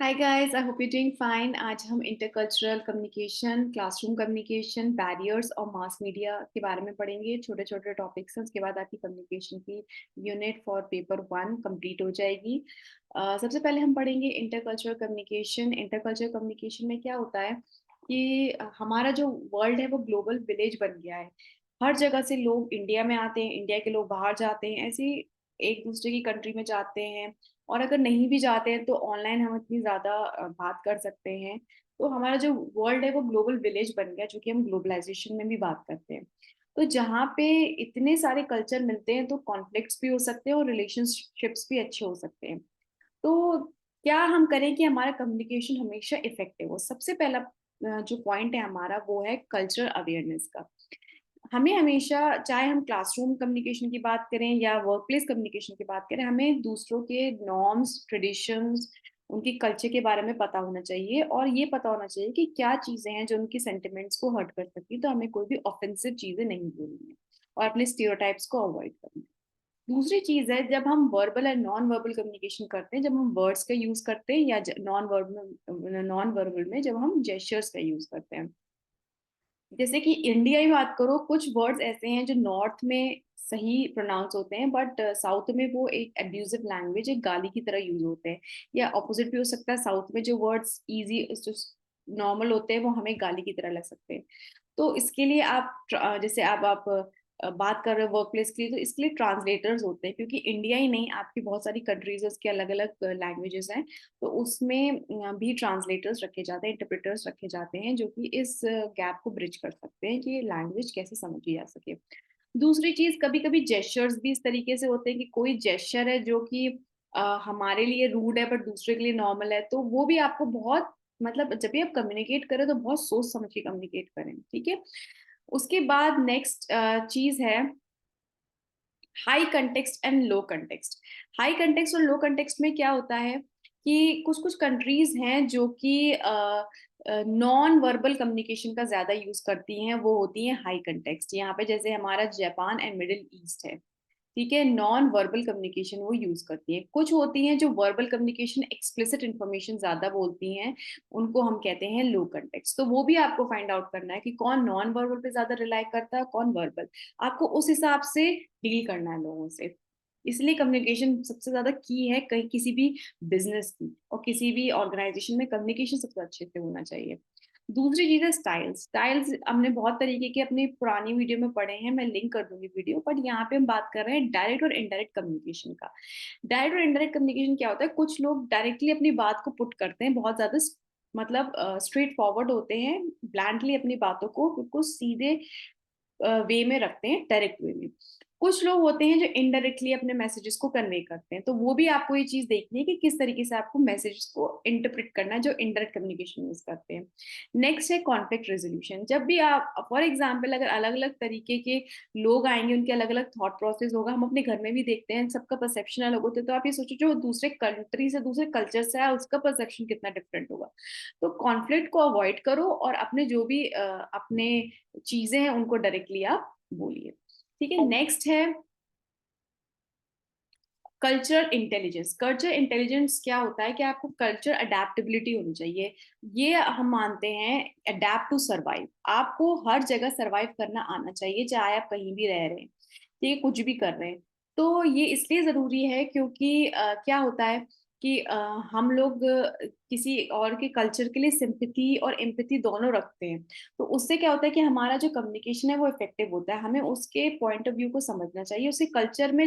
Hi guys, I hope you doing fine. आज हम intercultural communication, classroom communication, barriers और mass media के बारे में पढ़ेंगे। छोटे छोटे टॉपिक्स हैं, उसके बाद आपकी कम्युनिकेशन की यूनिट फॉर पेपर 1 कंप्लीट हो जाएगी। सबसे पहले हम पढ़ेंगे इंटरकल्चरल कम्युनिकेशन। इंटरकल्चरल कम्युनिकेशन में क्या होता है कि हमारा जो वर्ल्ड है वो ग्लोबल विलेज बन गया है। हर जगह से लोग इंडिया में आते हैं, इंडिया के लोग बाहर जाते हैं, ऐसे एक दूसरे की कंट्री में जाते हैं। और अगर नहीं भी जाते हैं तो ऑनलाइन हम इतनी ज्यादा बात कर सकते हैं। तो हमारा जो वर्ल्ड है वो ग्लोबल विलेज बन गया, जो कि हम ग्लोबलाइजेशन में भी बात करते हैं। तो जहाँ पे इतने सारे कल्चर मिलते हैं तो कॉन्फ्लिक्ट्स भी हो सकते हैं और रिलेशनशिप्स भी अच्छे हो सकते हैं। तो क्या हम करें कि हमारा कम्युनिकेशन हमेशा इफेक्टिव हो। सबसे पहला जो पॉइंट है हमारा वो है कल्चरल अवेयरनेस का। हमें हमेशा, चाहे हम क्लासरूम कम्युनिकेशन की बात करें या वर्क प्लेस कम्युनिकेशन की बात करें, हमें दूसरों के नॉर्म्स, ट्रेडिशंस, उनकी कल्चर के बारे में पता होना चाहिए और ये पता होना चाहिए कि क्या चीजें हैं जो उनकी सेंटिमेंट्स को हर्ट कर सकती है। तो हमें कोई भी ऑफेंसिव चीजें नहीं बोलनी है और अपने स्टीरियोटाइप्स को अवॉइड करना है। दूसरी चीज है, जब हम वर्बल और नॉन वर्बल कम्युनिकेशन करते हैं, जब हम वर्ड्स का यूज करते हैं या नॉन वर्बल में जब हम जेस्चर्स का यूज करते हैं। जैसे कि इंडिया ही बात करो, कुछ वर्ड्स ऐसे हैं जो नॉर्थ में सही प्रोनाउंस होते हैं बट साउथ में वो एक एब्यूजिव लैंग्वेज, एक गाली की तरह यूज होते हैं। या ऑपोजिट भी हो सकता है, साउथ में जो वर्ड्स इजी, जो नॉर्मल होते हैं वो हमें गाली की तरह लग सकते हैं। तो इसके लिए आप जैसे आप बात कर रहे हो वर्क प्लेस के लिए, तो इसके लिए ट्रांसलेटर्स होते हैं, क्योंकि इंडिया ही नहीं, आपकी बहुत सारी कंट्रीज है उसके अलग अलग लैंग्वेजेस हैं। तो उसमें भी ट्रांसलेटर्स रखे जाते हैं, इंटरप्रेटर्स रखे जाते हैं, जो कि इस गैप को ब्रिज कर सकते हैं कि लैंग्वेज कैसे समझी जा सके। दूसरी चीज, कभी कभी जेस्चर्स भी इस तरीके से होते हैं कि कोई जेस्चर है जो कि हमारे लिए रूड है बट दूसरे के लिए नॉर्मल है, तो वो भी आपको बहुत, मतलब जब भी आप कम्युनिकेट करें तो बहुत सोच समझ के कम्युनिकेट करें, ठीक है। उसके बाद नेक्स्ट चीज है high context and low context. High context और लो कंटेक्स्ट में क्या होता है कि कुछ कुछ कंट्रीज हैं जो कि नॉन वर्बल कम्युनिकेशन का ज्यादा यूज करती हैं, वो होती हैं हाई कंटेक्स्ट। यहाँ पे जैसे हमारा जापान एंड मिडिल ईस्ट है, ठीक है, नॉन वर्बल कम्युनिकेशन वो यूज करती हैं। कुछ होती हैं जो वर्बल कम्युनिकेशन, एक्सप्लिसिट इंफॉर्मेशन ज्यादा बोलती हैं, उनको हम कहते हैं लो कंटेक्स्ट। तो वो भी आपको फाइंड आउट करना है कि कौन नॉन वर्बल पे ज्यादा रिलाई करता है, कौन वर्बल। आपको उस हिसाब से डील करना है लोगों से। इसलिए कम्युनिकेशन सबसे ज्यादा की है, कहीं किसी भी बिजनेस की और किसी भी ऑर्गेनाइजेशन में कम्युनिकेशन सबसे अच्छे से होना चाहिए। दूसरी चीज है स्टाइल्स। स्टाइल्स हमने बहुत तरीके के अपनी पुरानी वीडियो में पढ़े हैं, मैं लिंक कर दूंगी वीडियो, बट यहाँ पे हम बात कर रहे हैं डायरेक्ट और इनडायरेक्ट कम्युनिकेशन का। डायरेक्ट और इनडायरेक्ट कम्युनिकेशन क्या होता है, कुछ लोग डायरेक्टली अपनी बात को पुट करते हैं, बहुत ज्यादा मतलब स्ट्रेट फॉरवर्ड होते हैं, ब्लैंडली अपनी बातों को बिल्कुल सीधे वे में रखते हैं, डायरेक्ट वे में। कुछ लोग होते हैं जो इनडायरेक्टली अपने मैसेजेस को कन्वे करते हैं, तो वो भी आपको ये चीज देखनी है कि किस तरीके से आपको मैसेजेस को इंटरप्रेट करना है, जो इनडायरेक्ट कम्युनिकेशन यूज करते हैं। नेक्स्ट है कॉन्फ्लिक्ट रेजोल्यूशन। जब भी आप, फॉर एग्जाम्पल, अगर अलग अलग तरीके के लोग आएंगे, उनके अलग अलग थॉट प्रोसेस होगा, हम अपने घर में भी देखते हैं, सबका परसेप्शन अलग होता है। तो आप ये सोचो जो दूसरे कंट्री से, दूसरे कल्चर से है, उसका परसेप्शन कितना डिफरेंट होगा। तो कॉन्फ्लिक्ट को अवॉइड करो और अपने जो भी अपने चीजें हैं उनको डायरेक्टली आप बोलिए, ठीक है। नेक्स्ट है कल्चर इंटेलिजेंस। कल्चर इंटेलिजेंस क्या होता है कि आपको कल्चर अडेप्टेबिलिटी होनी चाहिए। ये हम मानते हैं अडेप्ट टू सरवाइव। आपको हर जगह सरवाइव करना आना चाहिए, चाहे आप कहीं भी रह रहे हैं, ठीक है, कुछ भी कर रहे हैं। तो ये इसलिए जरूरी है क्योंकि क्या होता है कि हम लोग किसी और के कल्चर के लिए सिंपैथी और एम्पैथी दोनों रखते हैं। तो उससे क्या होता है कि हमारा जो कम्युनिकेशन है वो इफेक्टिव होता है। हमें उसके पॉइंट ऑफ व्यू को समझना चाहिए, उसके कल्चर में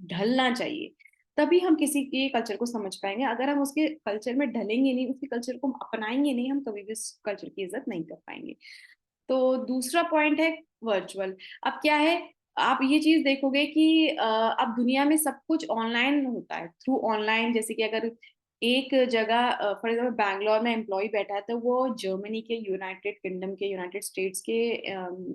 ढलना चाहिए, तभी हम किसी के कल्चर को समझ पाएंगे। अगर हम उसके कल्चर में ढलेंगे नहीं, उसके कल्चर को अपनाएंगे नहीं, हम कभी भी उस कल्चर की इज्जत नहीं कर पाएंगे। तो दूसरा पॉइंट है वर्चुअल। अब क्या है, आप ये चीज देखोगे कि अब दुनिया में सब कुछ ऑनलाइन होता है, थ्रू ऑनलाइन। जैसे कि अगर एक जगह, फॉर एग्जाम्पल बैंगलोर में एम्प्लॉय बैठा है, तो वो जर्मनी के, यूनाइटेड किंगडम के, यूनाइटेड स्टेट्स के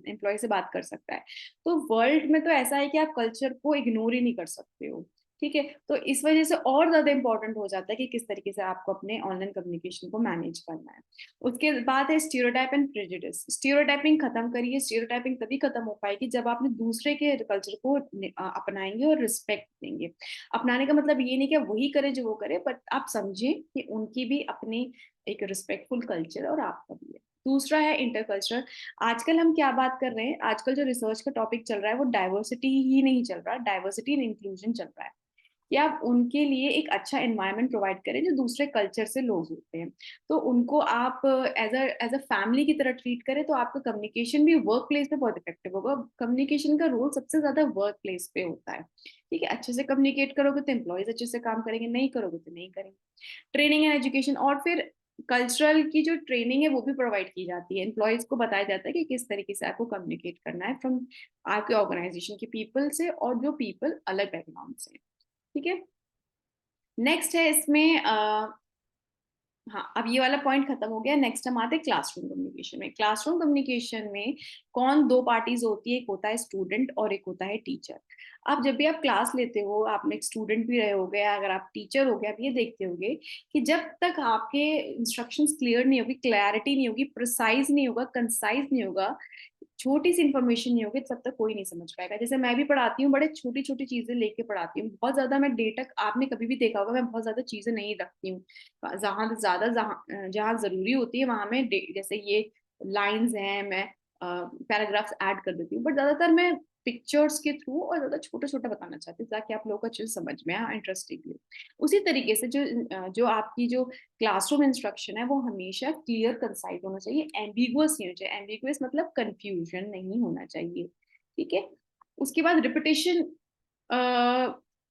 एम्प्लॉय से बात कर सकता है। तो वर्ल्ड में तो ऐसा है कि आप कल्चर को इग्नोर ही नहीं कर सकते हो, ठीक है, तो इस वजह से और ज्यादा इंपॉर्टेंट हो जाता है कि किस तरीके से आपको अपने ऑनलाइन कम्युनिकेशन को मैनेज करना है। उसके बाद है स्टीरियोटाइप एंड प्रेजुडिस। स्टीरियोटाइपिंग खत्म करिए। स्टीरियोटाइपिंग तभी खत्म हो पाएगी जब आपने दूसरे के कल्चर को अपनाएंगे और रिस्पेक्ट देंगे। अपनाने का मतलब ये नहीं कि वही करे जो वो करे, बट आप समझें कि उनकी भी अपनी एक रिस्पेक्टफुल कल्चर और आपका भी है। दूसरा है इंटरकल्चरल। आजकल हम क्या बात कर रहे हैं, आजकल जो रिसर्च का टॉपिक चल रहा है वो डाइवर्सिटी ही नहीं चल रहा, डाइवर्सिटी एंड इंक्लूजन चल रहा है कि आप उनके लिए एक अच्छा एनवायरनमेंट प्रोवाइड करें जो दूसरे कल्चर से लोग होते हैं। तो उनको आप एज अ फैमिली की तरह ट्रीट करें, तो आपका कम्युनिकेशन भी वर्क प्लेस पे बहुत इफेक्टिव होगा। कम्युनिकेशन का रोल सबसे ज्यादा वर्क प्लेस पे होता है। ठीक है, अच्छे से कम्युनिकेट करोगे तो एम्प्लॉयज अच्छे से काम करेंगे, नहीं करोगे तो नहीं करेंगे। ट्रेनिंग एंड एजुकेशन, और फिर कल्चरल की जो ट्रेनिंग है वो भी प्रोवाइड की जाती है। एम्प्लॉयज को बताया जाता है कि किस तरीके से आपको कम्युनिकेट करना है फ्रॉम आपके ऑर्गेनाइजेशन के पीपल से, और जो पीपल अलग बैकग्राउंड से। ठीक है, नेक्स्ट है इसमें हाँ, अब ये वाला पॉइंट खत्म हो गया। नेक्स्ट हम आते हैं क्लासरूम कम्युनिकेशन में। क्लासरूम कम्युनिकेशन में कौन दो पार्टीज होती है, एक होता है स्टूडेंट और एक होता है टीचर। अब जब भी आप क्लास लेते हो, आपने एक स्टूडेंट भी रहे होगे, अगर आप टीचर हो गए, आप ये देखते होगे कि जब तक आपके इंस्ट्रक्शंस क्लियर नहीं होगी, क्लैरिटी नहीं होगी, प्रिसाइज नहीं होगा, कंसाइज नहीं होगा, छोटी सी इन्फॉर्मेशन नहीं होगी, तब तक कोई नहीं समझ पाएगा। जैसे मैं भी पढ़ाती हूँ, बड़े छोटी छोटी चीजें लेके पढ़ाती हूँ, बहुत ज्यादा मैं डेटा, आपने कभी भी देखा होगा मैं बहुत ज्यादा चीजें नहीं रखती हूँ। जहाँ जरूरी होती है वहां मैं जैसे ये लाइंस हैं, मैं पैराग्राफ्स ऐड कर देती हूँ, बट ज्यादातर मैं पिक्चर्स के थ्रू और ज्यादा छोटा छोटा बताना चाहती हूँ ताकि आप लोगों को अच्छे से समझ में आए, इंटरेस्टिंगली। उसी तरीके से जो आपकी जो क्लासरूम इंस्ट्रक्शन है वो हमेशा क्लियर कंसाइज होना चाहिए, एम्बिगुअस नहीं होना चाहिए। एम्बिगुअस मतलब कंफ्यूजन नहीं होना चाहिए। ठीक है, उसके बाद रिपीटेशन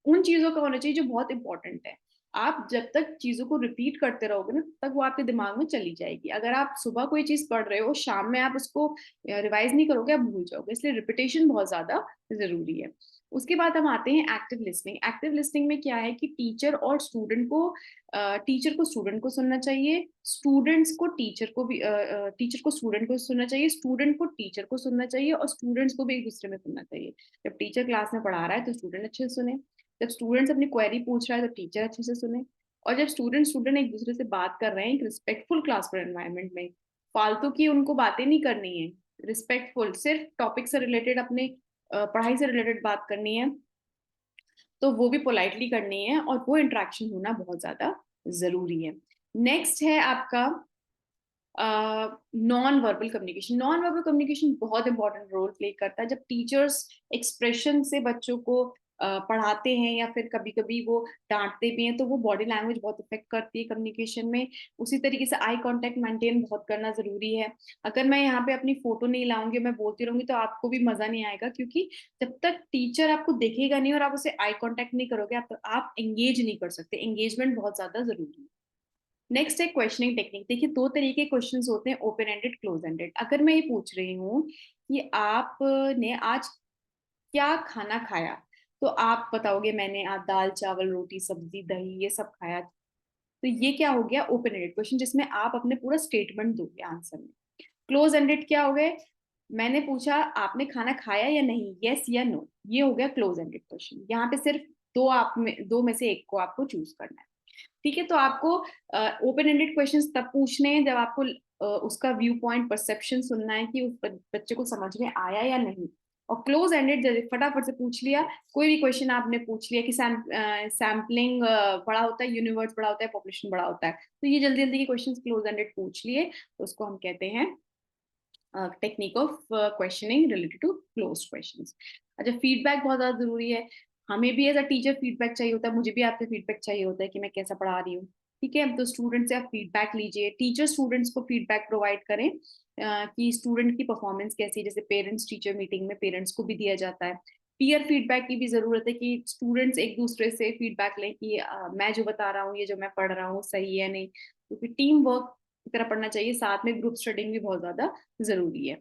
उन चीजों का होना चाहिए जो बहुत इंपॉर्टेंट है। आप जब तक चीजों को रिपीट करते रहोगे ना, तब तक वो आपके दिमाग में चली जाएगी। अगर आप सुबह कोई चीज पढ़ रहे हो, शाम में आप उसको रिवाइज नहीं करोगे, आप भूल जाओगे। इसलिए रिपीटेशन बहुत ज्यादा जरूरी है। उसके बाद हम आते हैं एक्टिव लिसनिंग। एक्टिव लिसनिंग में क्या है कि टीचर को स्टूडेंट को सुनना चाहिए, स्टूडेंट्स को टीचर को भी टीचर को स्टूडेंट को सुनना चाहिए, स्टूडेंट को टीचर को सुनना चाहिए, और स्टूडेंट्स को भी एक दूसरे में सुनना चाहिए। जब टीचर क्लास में पढ़ा रहा है तो स्टूडेंट अच्छे से सुने, जब स्टूडेंट्स अपनी क्वेरी पूछ रहा है तो टीचर अच्छे से सुने, और जब स्टूडेंट एक दूसरे से बात कर रहे हैं एक रिस्पेक्टफुल क्लासरूम एनवायरनमेंट में, फालतू की उनको बातें नहीं करनी है, रिस्पेक्टफुल सिर्फ टॉपिक से रिलेटेड, अपने पढ़ाई से रिलेटेड बात करनी है, तो वो भी पोलाइटली करनी है, और वो इंटरेक्शन होना बहुत ज्यादा जरूरी है। नेक्स्ट है आपका non verbal communication. Non verbal communication बहुत इंपॉर्टेंट रोल प्ले करता है। जब टीचर्स एक्सप्रेशन से बच्चों को पढ़ाते हैं, या फिर कभी कभी वो डांटते भी हैं, तो वो बॉडी लैंग्वेज बहुत इफेक्ट करती है कम्युनिकेशन में। उसी तरीके से आई कांटेक्ट मेंटेन बहुत करना जरूरी है। अगर मैं यहाँ पे अपनी फोटो नहीं लाऊंगी, मैं बोलती रहूंगी, तो आपको भी मजा नहीं आएगा, क्योंकि जब तक टीचर आपको देखेगा नहीं और आप उसे आई कांटेक्ट नहीं करोगे, आप एंगेज नहीं कर सकते। एंगेजमेंट बहुत ज्यादा जरूरी है। नेक्स्ट है क्वेश्चनिंग टेक्निक। देखिए, दो तरीके क्वेश्चंस होते हैं, ओपन एंडेड, क्लोज एंडेड। अगर मैं ये पूछ रही हूँ कि आपने आज क्या खाना खाया, तो आप बताओगे मैंने आज दाल चावल रोटी सब्जी दही ये सब खाया, तो ये क्या हो गया, ओपन एंडेड क्वेश्चन, जिसमें आप अपने पूरा स्टेटमेंट दोगे आंसर में। क्लोज एंडेड क्या हो गए, मैंने पूछा आपने खाना खाया या नहीं, यस या नो, ये हो गया क्लोज एंडेड क्वेश्चन। यहाँ पे सिर्फ दो में से एक को आपको चूज करना है। ठीक है, तो आपको ओपन एंडेड क्वेश्चंस तब पूछने हैं जब आपको उसका व्यू पॉइंट परसेप्शन सुनना है कि उस बच्चे को समझ में आया या नहीं। और क्लोज एंडेड फटाफट से पूछ लिया, कोई भी क्वेश्चन आपने पूछ लिया कि सैम्पलिंग बड़ा होता है, यूनिवर्स बड़ा होता है, पॉपुलेशन बड़ा होता है, तो ये जल्दी जल्दी के क्वेश्चंस क्लोज एंडेड पूछ लिए, तो उसको हम कहते हैं technique of questioning related to close questions. अच्छा, फीडबैक बहुत ज्यादा जरूरी है। हमें भी एज अ टीचर फीडबैक चाहिए होता है, मुझे भी आपसे फीडबैक चाहिए होता है कि मैं कैसा पढ़ा रही हूँ। ठीक है, तो स्टूडेंट से आप फीडबैक लीजिए, टीचर स्टूडेंट्स को फीडबैक प्रोवाइड करें कि स्टूडेंट की परफॉर्मेंस कैसी है। जैसे पेरेंट्स टीचर मीटिंग में पेरेंट्स को भी दिया जाता है। पीयर फीडबैक की भी जरूरत है कि स्टूडेंट्स एक दूसरे से फीडबैक लें कि मैं जो बता रहा हूँ, ये जो मैं पढ़ रहा हूँ सही है नहीं, क्योंकि टीम वर्क की तरह पढ़ना चाहिए, साथ में ग्रुप स्टडिंग भी बहुत ज्यादा जरूरी है।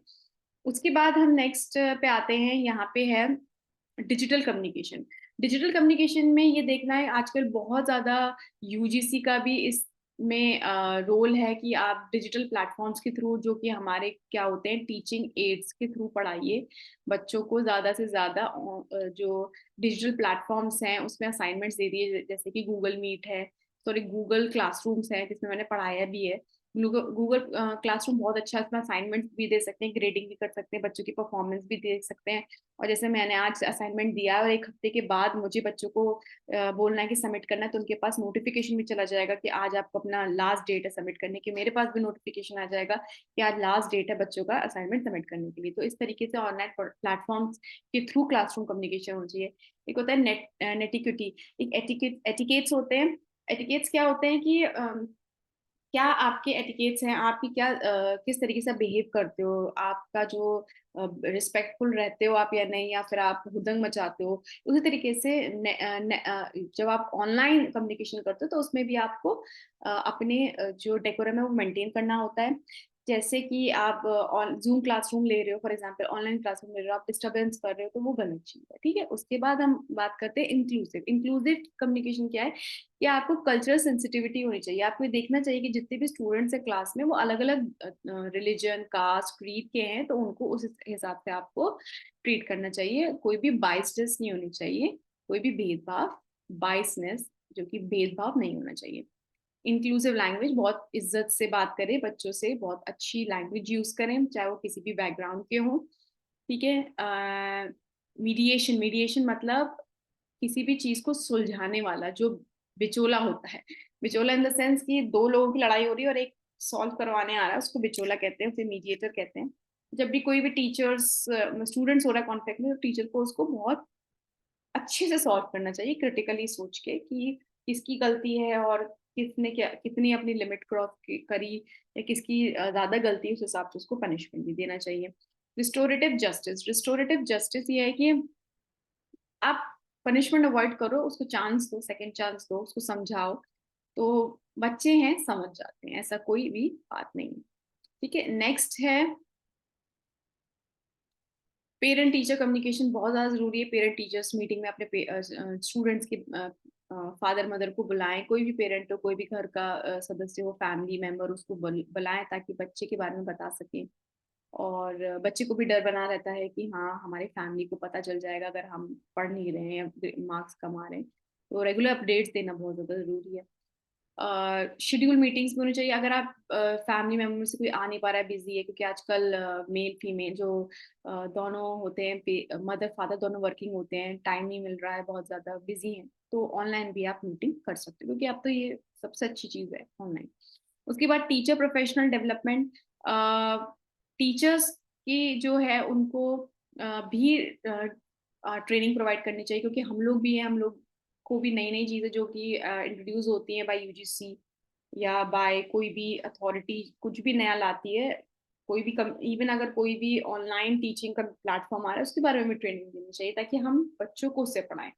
उसके बाद हम नेक्स्ट पे आते हैं, यहाँ पे है डिजिटल कम्युनिकेशन। डिजिटल कम्युनिकेशन में ये देखना है, आजकल बहुत ज्यादा यूजीसी का भी इस में रोल है कि आप डिजिटल प्लेटफॉर्म्स के थ्रू, जो कि हमारे क्या होते हैं टीचिंग एड्स के थ्रू, पढ़ाइए बच्चों को ज़्यादा से ज़्यादा। जो डिजिटल प्लेटफॉर्म्स हैं उसमें असाइनमेंट्स दे दिए, जैसे कि गूगल मीट है, सॉरी गूगल क्लासरूम्स है जिसमें मैंने पढ़ाया भी है। गूगल क्लासरूम बहुत अच्छा है, इसमें असाइनमेंट्स भी दे सकते हैं, ग्रेडिंग भी कर सकते हैं, बच्चों की परफॉर्मेंस भी देख सकते हैं। और जैसे मैंने आज असाइनमेंट दिया और 1 हफ्ते के बाद मुझे बच्चों को बोलना है कि सबमिट करना है, तो उनके पास नोटिफिकेशन भी चला जाएगा कि आज आपको अपना लास्ट डेट है सबमिट करने की। मेरे पास भी नोटिफिकेशन आ जाएगा कि आज लास्ट डेट है बच्चों का असाइनमेंट सबमिट करने के लिए। तो इस तरीके से ऑनलाइन प्लेटफॉर्म्स के थ्रू क्लासरूम कम्युनिकेशन होना चाहिए। एक होता है नेटिक्विटी, एक एटिकेट्स होते हैं। एटिकेट्स क्या होते हैं कि क्या आपके एटिकेट्स हैं, आपकी क्या किस तरीके से बिहेव करते हो, आपका जो रिस्पेक्टफुल रहते हो आप या नहीं, या फिर आप हुदंग मचाते हो। उसी तरीके से जब आप ऑनलाइन कम्युनिकेशन करते हो तो उसमें भी आपको अपने जो डेकोरम है वो मेंटेन करना होता है। जैसे कि आप जूम क्लासरूम ले रहे हो, फॉर एग्जांपल ऑनलाइन क्लासरूम ले रहे हो, आप डिस्टरबेंस कर रहे हो, तो वो गलत चीज है, ठीक है। उसके बाद हम बात करते हैं इंक्लूसिव। इंक्लूसिव कम्युनिकेशन क्या है कि आपको कल्चरल सेंसिटिविटी होनी चाहिए। आपको ये देखना चाहिए कि जितने भी स्टूडेंट्स है क्लास में वो अलग अलग रिलीजन, कास्ट, क्रीड के हैं, तो उनको उस हिसाब से आपको ट्रीट करना चाहिए। कोई भी बाइसनेस नहीं होनी चाहिए, कोई भी भेदभाव, बाइसनेस जो कि भेदभाव नहीं होना चाहिए। इंक्लूसिव लैंग्वेज, बहुत इज्जत से बात करें बच्चों से, बहुत अच्छी लैंग्वेज यूज करें चाहे वो किसी भी बैकग्राउंड के हों, ठीक है। मीडिएशन, मीडिएशन मतलब किसी भी चीज को सुलझाने वाला जो बिचोला होता है। बिचोला इन द सेंस कि दो लोगों की लड़ाई हो रही है और एक सॉल्व करवाने आ रहा है, उसको बिचोला कहते हैं, उसे मीडिएटर कहते हैं। जब भी कोई भी टीचर्स स्टूडेंट्स हो रहा है कॉन्फ्लिक्ट में, तो टीचर को उसको बहुत अच्छे से सॉल्व करना चाहिए, क्रिटिकली सोच के कि किसकी गलती है और किसने क्या, कितनी अपनी लिमिट क्रॉस करी, या किसकी ज्यादा गलती है, उस हिसाब से उसको पनिशमेंट भी देना चाहिए। रिस्टोरेटिव जस्टिस, रिस्टोरेटिव जस्टिस ये है कि आप पनिशमेंट अवॉइड करो, उसको चांस दो, सेकंड चांस दो, उसको समझाओ। तो बच्चे हैं, समझ जाते हैं, ऐसा कोई भी बात नहीं है, ठीक है। नेक्स्ट है पेरेंट टीचर कम्युनिकेशन, बहुत ज्यादा जरूरी है। पेरेंट टीचर्स मीटिंग में अपने स्टूडेंट्स के फादर मदर को बुलाएं, कोई भी पेरेंट हो, कोई भी घर का सदस्य हो, फैमिली मेंबर, उसको बुलाएं ताकि बच्चे के बारे में बता सकें। और बच्चे को भी डर बना रहता है कि हाँ हमारे फैमिली को पता चल जाएगा अगर हम पढ़ नहीं रहे हैं या मार्क्स कम आ रहे हैं। तो रेगुलर अपडेट्स देना बहुत ज़्यादा ज़रूरी है। शेड्यूल मीटिंग्स भी होनी चाहिए। अगर आप फैमिली मेम्बर में से कोई आ नहीं पा रहा है, बिजी है, क्योंकि आजकल मेल फीमेल जो दोनों होते हैं, मदर फादर दोनों वर्किंग होते हैं, टाइम नहीं मिल रहा है, बहुत ज़्यादा बिजी हैं, तो ऑनलाइन भी आप मीटिंग कर सकते हो, क्योंकि अब तो ये सबसे अच्छी चीज़ है ऑनलाइन। उसके बाद टीचर प्रोफेशनल डेवलपमेंट, टीचर्स की जो है उनको भी ट्रेनिंग प्रोवाइड करनी चाहिए, क्योंकि हम लोग भी हैं, हम लोग को भी नई नई चीज़ें जो कि इंट्रोड्यूस होती हैं बाय यूजीसी या बाय कोई भी अथॉरिटी, कुछ भी नया लाती है, कोई भी इवन अगर कोई भी ऑनलाइन टीचिंग का प्लेटफॉर्म आ रहा है उसके बारे में ट्रेनिंग देनी चाहिए, ताकि हम बच्चों को उससे पढ़ाएं।